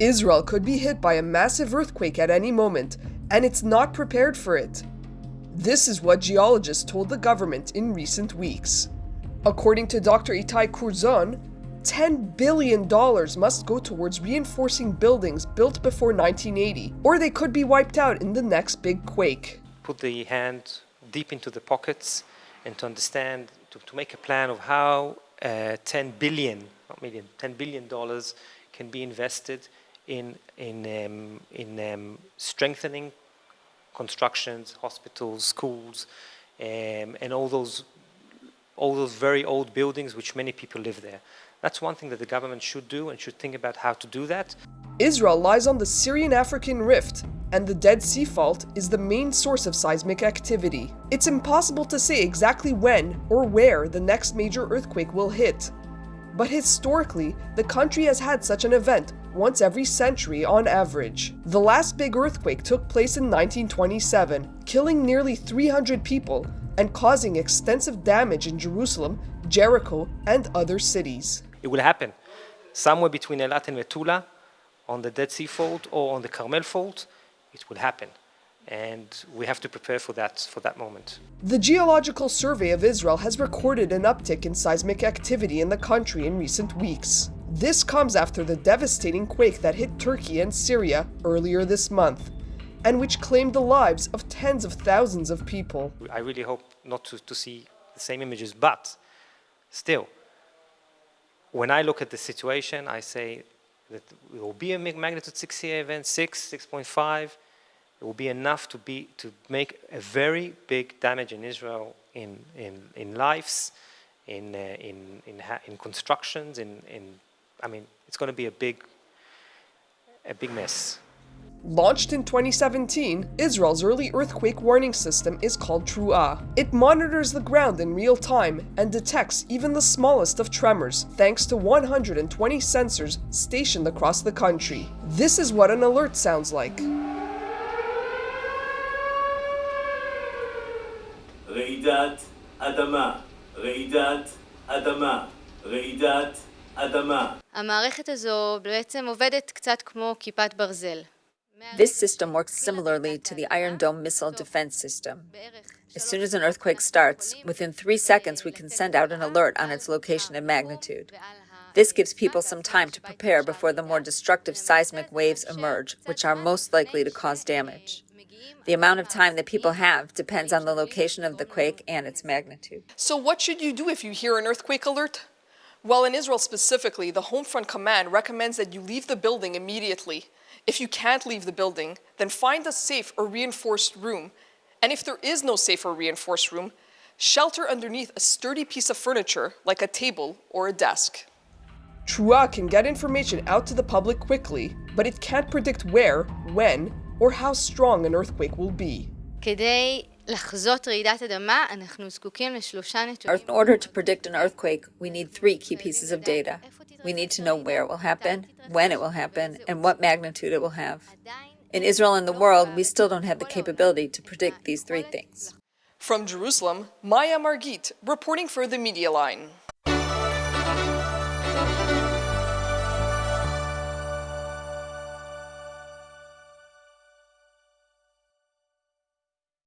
Israel could be hit by a massive earthquake at any moment, and it's not prepared for it. This is what geologists told the government in recent weeks. According to Dr. Itai Kurzon, $10 billion must go towards reinforcing buildings built before 1980, or they could be wiped out in the next big quake. Put the hand deep into the pockets and to understand, to make a plan of how $10 billion can be invested in strengthening constructions, hospitals, schools, and all those very old buildings which many people live there. That's one thing that the government should do and should think about how to do that. Israel lies on the Syrian-African rift, and the Dead Sea Fault is the main source of seismic activity. It's impossible to say exactly when or where the next major earthquake will hit. But historically, the country has had such an event once every century on average. The last big earthquake took place in 1927, killing nearly 300 people and causing extensive damage in Jerusalem, Jericho, and other cities. It will happen somewhere between Eilat and Metula, on the Dead Sea Fault or on the Carmel Fault. It will happen, and we have to prepare for that moment. The Geological Survey of Israel has recorded an uptick in seismic activity in the country in recent weeks. This comes after the devastating quake that hit Turkey and Syria earlier this month, and which claimed the lives of tens of thousands of people. I really hope not to see the same images, but still, when I look at the situation, I say that it will be a magnitude 6 event, 6.5. It will be enough to make a very big damage in Israel, in lives, in constructions, it's going to be a big mess. Launched in 2017, Israel's early earthquake warning system is called Truah. It monitors the ground in real time and detects even the smallest of tremors, thanks to 120 sensors stationed across the country. This is what an alert sounds like. רעידת אדמה, רעידת אדמה, רעידת אדמה. המערכת הזו בעצם עובדת קצת כמו כיפת ברזל. This system works similarly to the Iron Dome missile defense system. As soon as an earthquake starts, within 3 seconds we can send out an alert on its location and magnitude. This gives people some time to prepare before the more destructive seismic waves emerge, which are most likely to cause damage. The amount of time that people have depends on the location of the quake and its magnitude. So what should you do if you hear an earthquake alert? Well, in Israel specifically, the Home Front Command recommends that you leave the building immediately. If you can't leave the building, then find a safe or reinforced room. And if there is no safe or reinforced room, shelter underneath a sturdy piece of furniture like a table or a desk. Truah can get information out to the public quickly, but it can't predict where, when, or how strong an earthquake will be. כדי לחזות רעידת אדמה, אנחנו זקוקים לשלושה נתונים. In order to predict an earthquake, we need 3 key pieces of data. We need to know where it will happen, when it will happen, and what magnitude it will have. In Israel and the world, we still don't have the capability to predict these 3 things. From Jerusalem, Maya Margit, reporting for the Media Line.